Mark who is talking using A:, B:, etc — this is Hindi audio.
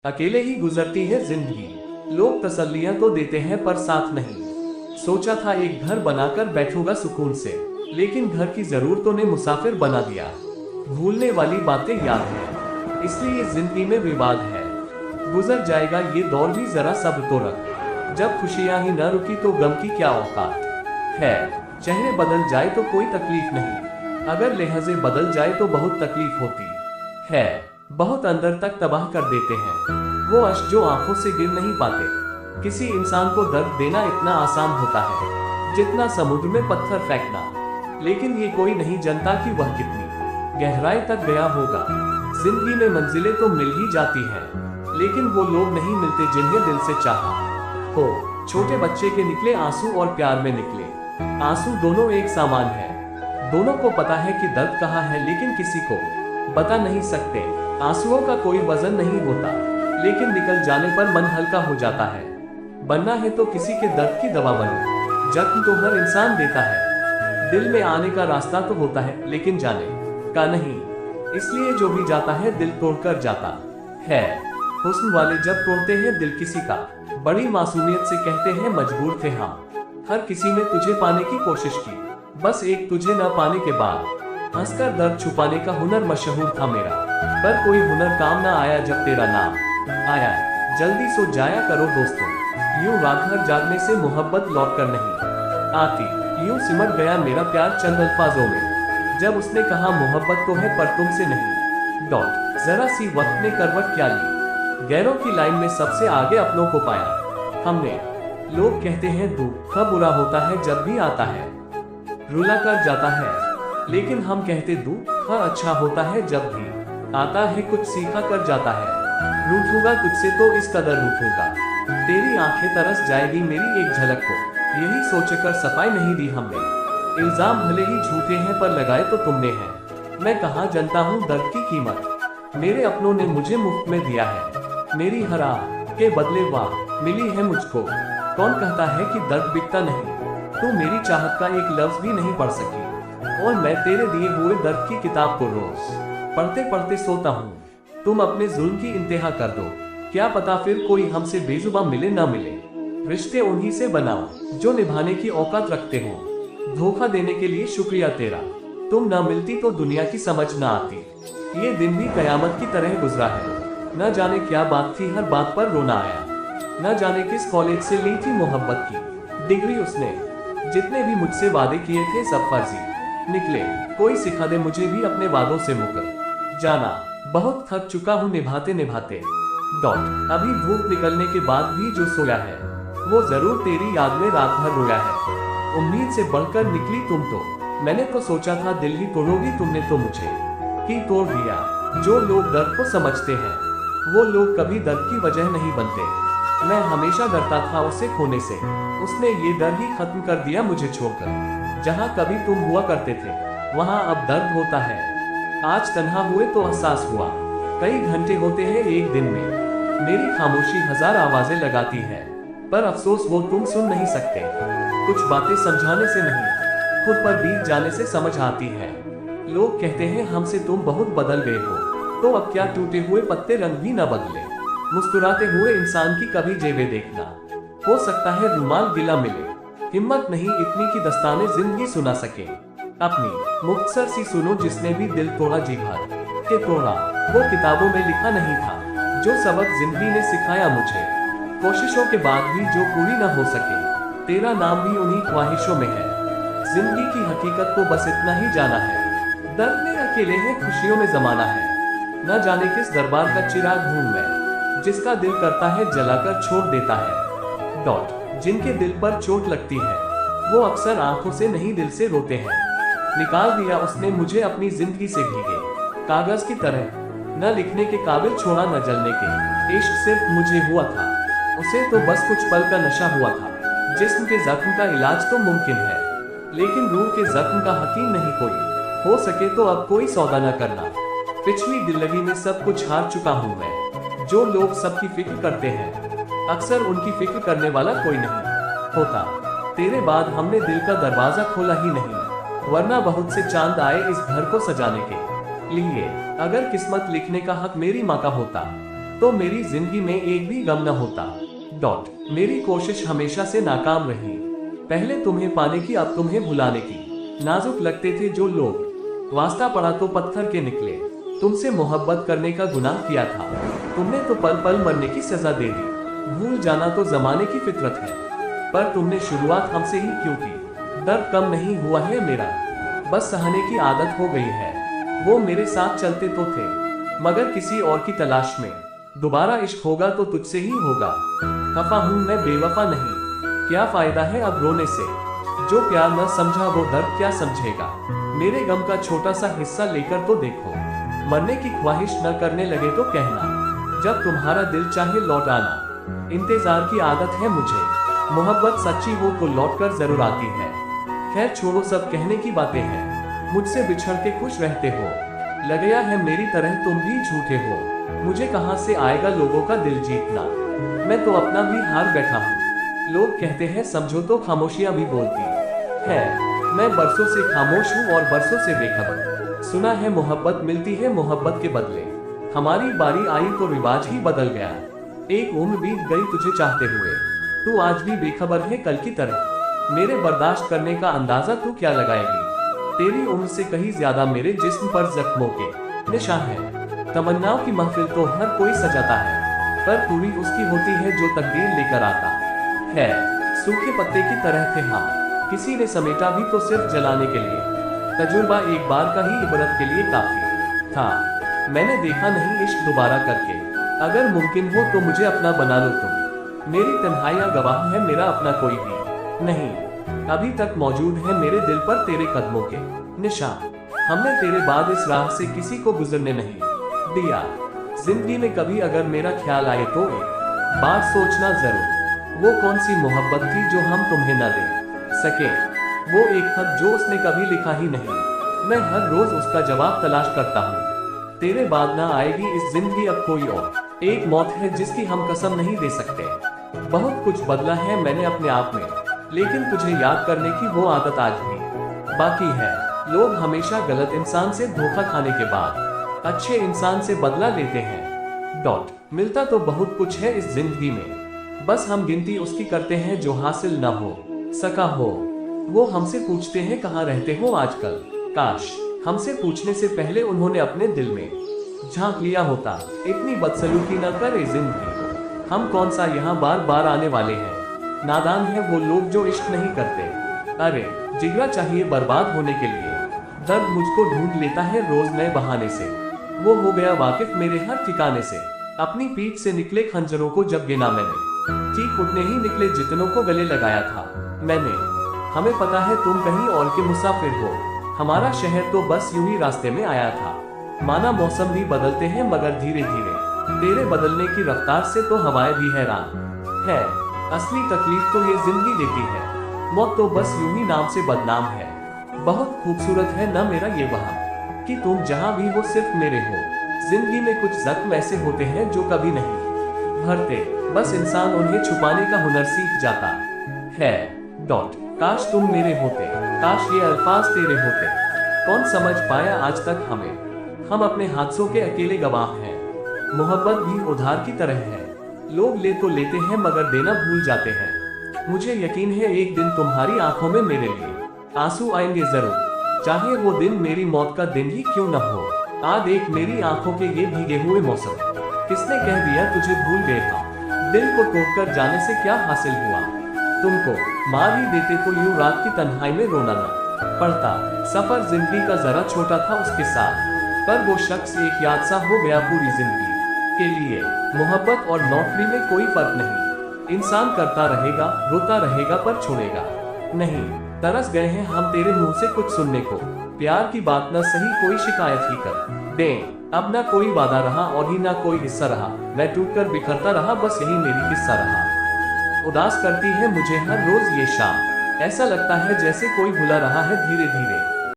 A: अकेले ही गुजरती है जिंदगी। लोग तसल्लियां तो देते हैं पर साथ नहीं। सोचा था एक घर बनाकर बैठूंगा सुकून से, लेकिन घर की जरूरतों ने मुसाफिर बना दिया। भूलने वाली बातें याद है, इसलिए जिंदगी में विवाद है। गुजर जाएगा ये दौर भी, जरा सब्र तो रख। जब खुशियां ही न रुकी तो गम की क्या औकात है। चेहरे बदल जाए तो कोई तकलीफ नहीं, अगर लहजे बदल जाए तो बहुत तकलीफ होती है। बहुत अंदर तक तबाह कर देते हैं वो अश्क जो आंखों से गिर नहीं पाते। किसी इंसान को दर्द देना इतना आसान होता है जितना समुद्र में पत्थर फेंकना, लेकिन ये कोई नहीं जानता कि वह कितनी गहराई तक गया होगा। जिंदगी में मंजिलें तो मिल ही जाती हैं, लेकिन वो लोग नहीं मिलते जिन्हें दिल से चाहा हो। छोटे बच्चे के निकले आंसू और प्यार में निकले आंसू दोनों एक समान है। दोनों को पता है कि दर्द कहाँ है, लेकिन किसी को बता नहीं सकते। आंसुओं का कोई वजन नहीं होता, लेकिन निकल जाने पर मन हल्का हो जाता है। बनना है तो किसी के दर्द की दवा बनो। जख्म तो हर इंसान देता है, दिल में आने का रास्ता तो होता है, लेकिन जाने का नहीं। इसलिए जो भी जाता है दिल तोड़कर जाता है। हुस्न वाले जब तोड़ते हैं दिल किसी का, बड़ी मासूमियत से कहते हैं मजबूर थे हम। हर किसी ने तुझे पाने की कोशिश की, बस एक तुझे न पाने के बाद हंसकर दर्द छुपाने का हुनर मशहूर था मेरा। पर कोई हुनर काम ना आया जब तेरा नाम आया। जल्दी सो जाया करो दोस्तों, यूं रात भर जागने से मोहब्बत लौट कर नहीं आती। यूं सिमट गया मेरा प्यार चंद अल्फाजों में, जब उसने कहा मोहब्बत तो है पर तुमसे नहीं। डॉट जरा सी वक्त ने करवट क्या ली, गैरों की लाइन में सबसे आगे अपनों को पाया हमने। लोग कहते हैं दुख बुरा होता है जब भी आता है, रुला कर जाता है, लेकिन हम कहते दुख अच्छा होता है जब भी आता है, कुछ सीखा कर जाता है। रूठूंगा तुझसे तो इस कदर रूठूंगा, तेरी आंखें तरस जाएगी मेरी एक झलक को। यही सोचकर सफाई नहीं दी हमने। इल्जाम भले ही झूठे हैं पर लगाए तो तुमने हैं। मैं कहाँ जानता हूँ दर्द की कीमत, मेरे अपनों ने मुझे मुफ्त में दिया है। मेरी हर आह के बदले वाह मिली है मुझको। कौन कहता है कि दर्द बिकता नहीं, तू मेरी चाहत का एक लफ्ज भी नहीं पढ़ सकी, और मैं तेरे दिए हुए दर्द की किताब को रोज पढ़ते पढ़ते सोता हूँ। तुम अपने जुल्म की इंतहा कर दो, क्या पता फिर कोई हमसे बेजुबां मिले ना मिले। रिश्ते उन्हीं से बनाओ जो निभाने की औकात रखते हो। धोखा देने के लिए शुक्रिया तेरा, तुम ना मिलती तो दुनिया की समझ ना आती। ये दिन भी कयामत की तरह गुजरा है, न जाने क्या बात थी हर बात पर रोना आया। न जाने किस कॉलेज से ली थी मोहब्बत की डिग्री उसने। जितने भी मुझसे वादे किए थे सब फर्जी निकले। कोई सिखा दे मुझे भी अपने वादों से मुकर जाना। बहुत थक चुका हूँ निभाते निभाते। डॉट अभी धूप निकलने के बाद भी जो सोया है वो जरूर तेरी याद में रात भर रोया है। उम्मीद से बढ़कर निकली तुम तो, मैंने तो सोचा था दिल ही तोड़ोगी, तुमने तो मुझे ही तोड़ दिया। जो लोग दर्द को समझते हैं वो लोग कभी दर्द की वजह नहीं बनते। मैं हमेशा डरता था उसे खोने से, उसने ये डर ही खत्म कर दिया मुझे छोड़कर। जहाँ कभी तुम हुआ करते थे वहाँ अब दर्द होता है। आज तन्हा हुए तो एहसास हुआ, कई घंटे होते हैं एक दिन में। मेरी खामोशी हजार आवाजें लगाती है, पर अफसोस वो तुम सुन नहीं सकते। कुछ बातें समझाने से नहीं, खुद पर बीत जाने से समझ आती है। लोग कहते हैं हमसे तुम बहुत बदल गए हो, तो अब क्या टूटे हुए पत्ते रंग भी न बदले। मुस्कुराते हुए इंसान की कभी जेबें देखना, हो सकता है रुमाल गिला मिले। हिम्मत नहीं इतनी कि दस्ताने जिंदगी सुना सके अपनी। मुख्तसर सी सुनो जिसने भी दिल तोड़ा जी भर के तोड़ा। वो किताबों में लिखा नहीं था जो सबक जिंदगी ने सिखाया मुझे। कोशिशों के बाद भी जो पूरी न हो सके, तेरा नाम भी उन्हीं ख्वाहिशों में है। जिंदगी की हकीकत को बस इतना ही जाना है, दर्द में अकेले है खुशियों में जमाना है। न जाने किस दरबार का चिराग हूँ मैं, जिसका दिल करता है जलाकर छोड़ देता है। डॉट जिनके दिल पर चोट लगती है वो अक्सर आंखों से नहीं दिल से रोते हैं। निकाल दिया उसने मुझे अपनी जिंदगी से भीगे कागज की तरह, न लिखने के काबिल छोड़ा न जलने के। इश्क सिर्फ मुझे हुआ था, उसे तो बस कुछ पल का नशा हुआ था। जिस्म के जख्म का इलाज तो मुमकिन है, लेकिन रूह के जख्म का हकीम नहीं कोई। हो सके तो अब कोई सौदा न करना, पिछली दिल्लगी में सब कुछ हार चुका हूँ मैं। जो लोग सबकी फिक्र करते हैं अक्सर उनकी फिक्र करने वाला कोई नहीं होता। तेरे बाद हमने दिल का दरवाजा खोला ही नहीं, वरना बहुत से चांद आए इस घर को सजाने के लिए। अगर किस्मत लिखने का हक मेरी माँ का होता तो मेरी जिंदगी में एक भी गम न होता। मेरी कोशिश हमेशा से नाकाम रही। पहले तुम्हें पाने की, अब तुम्हें भुलाने की। नाजुक लगते थे जो लोग, वास्ता पड़ा तो पत्थर के निकले। तुमसे मोहब्बत करने का गुनाह किया था, तुमने तो पल पल मरने की सजा दे दी। भूल जाना तो जमाने की फितरत है, पर तुमने शुरुआत हमसे ही क्यों की? दर्द कम नहीं हुआ है मेरा, बस सहने की आदत हो गई है। वो मेरे साथ चलते तो थे, मगर किसी और की तलाश में। दोबारा इश्क होगा तो तुझसे ही होगा। खफा हूं मैं, बेवफा नहीं। क्या फायदा है अब रोने से? जो प्यार न समझा वो दर्द क्या समझेगा? मेरे गम का छोटा सा हिस्सा लेकर तो देखो। मरने की ख्वाहिश न करने लगे तो कहना, जब तुम्हारा दिल चाहे लौट आना। इंतजार की आदत है मुझे, मोहब्बत सच्ची हो तो लौट कर जरूर आती है। खैर छोड़ो, सब कहने की बातें हैं। मुझसे बिछड़ के खुश रहते हो, लग गया है मेरी तरह तुम भी झूठे हो। मुझे कहां से आएगा लोगों का दिल जीतना, मैं तो अपना भी हार बैठा हूँ। लोग कहते हैं समझो तो खामोशियां भी बोलती है। मैं बरसों से खामोश हूँ और बरसों से बेखबर। सुना है मोहब्बत मिलती है मोहब्बत के बदले। हमारी बारी आई तो रिवाज ही बदल गया। एक उम्र बीत गई तुझे चाहते हुए, तू आज भी बेखबर है कल की तरह। मेरे बर्दाश्त करने का अंदाजा तू क्या लगाएगी? तेरी उम्र से कहीं ज्यादा मेरे जिस्म पर जख्मों के निशान है। तमन्नाओं की महफिल तो हर कोई सजाता है, पर पूरी उसकी होती है जो तकदीर लेकर आता है। सूखे पत्ते की तरह थे हम, किसी ने समेटा भी तो सिर्फ जलाने के लिए। तजुर्बा एक बार का ही इबरत के लिए काफी था। मैंने देखा नहीं इश्क दोबारा करके। अगर मुमकिन हो तो मुझे अपना बना लो तुम। मेरी तन्हाइयां गवाह है मेरा अपना कोई भी नहीं। अभी तक मौजूद है मेरे दिल पर तेरे कदमों के निशान। हमने तेरे बाद इस राह से किसी को गुजरने नहीं दिया। जिंदगी में कभी अगर मेरा ख्याल आए तो एक बार सोचना जरूर, वो कौन सी मोहब्बत थी जो हम तुम्हें न दे सके। वो एक खत जो उसने कभी लिखा ही नहीं, मैं हर रोज उसका जवाब तलाश करता हूँ। तेरे बाद ना आएगी इस जिंदगी अब कोई और। एक मौत है जिसकी हम कसम नहीं दे सकते। बहुत कुछ बदला है मैंने अपने आप में, लेकिन तुझे याद करने की वो आदत आज भी बाकी है। लोग हमेशा गलत इंसान से धोखा खाने के बाद अच्छे इंसान से बदला लेते हैं। मिलता तो बहुत कुछ है इस जिंदगी में, बस हम गिनती उसकी करते हैं जो हासिल न हो सका हो। वो हमसे पूछते हैं कहाँ रहते हो आजकल। काश हमसे पूछने से पहले उन्होंने अपने दिल में झांक लिया होता। इतनी बदसलूकी न करे जिंदगी, हम कौन सा यहाँ बार बार आने वाले हैं। नादान है वो लोग जो इश्क नहीं करते। अरे जिगरा चाहिए बर्बाद होने के लिए। दर्द मुझको ढूंढ लेता है रोज नए बहाने से। वो हो गया वाकिफ मेरे हर ठिकाने से। अपनी पीठ से निकले खंजरों को जब गिना मैंने, ठीक उतने ही निकले जितनों को गले लगाया था मैंने। हमें पता है तुम कहीं और के मुसाफिर हो, हमारा शहर तो बस यूं ही रास्ते में आया था। माना मौसम भी बदलते हैं मगर धीरे धीरे, तेरे बदलने की रफ्तार से तो हवाएं भी हैरान है। असली तकलीफ तो ये जिंदगी देती है, मौत तो बस यूं ही नाम से बदनाम है। बहुत खूबसूरत है ना मेरा ये वहां, कि तुम जहां भी हो सिर्फ मेरे हो। जिंदगी में कुछ जख्म ऐसे होते हैं जो कभी नहीं भरते, बस इंसान उन्हें छुपाने का हुनर सीख जाता है। काश तुम मेरे होते, काश ये अल्फाज तेरे होते। कौन समझ पाया आज तक हमें, हम अपने हादसों के अकेले गवाह हैं। मोहब्बत भी उधार की तरह है, लोग ले तो लेते हैं मगर देना भूल जाते हैं। मुझे यकीन है एक दिन तुम्हारी आंखों में मेरे लिए आंसू आएंगे जरूर, चाहे वो दिन मेरी मौत का दिन ही क्यों न हो। आ देख मेरी आंखों के ये भीगे हुए मौसम, किसने कह दिया तुझे भूल गए था। दिल को तोड़कर जाने से क्या हासिल हुआ, तुमको मार ही देते तो यूं रात की तन्हाई में रोना न पड़ता। सफर जिंदगी का जरा छोटा था उसके साथ, पर वो शख्स एक याद सा हो गया पूरी जिंदगी के लिए। मोहब्बत और नौकरी में कोई फर्क नहीं, इंसान करता रहेगा रोता रहेगा पर छोड़ेगा नहीं। तरस गए हैं हम तेरे मुंह से कुछ सुनने को, प्यार की बात न सही कोई शिकायत ही कर दे। अब ना कोई वादा रहा और ही ना कोई हिस्सा रहा, मैं टूटकर बिखरता रहा बस यही मेरी किस्सा रहा। उदास करती है मुझे हर रोज ये शाम, ऐसा लगता है जैसे कोई भुला रहा है धीरे धीरे।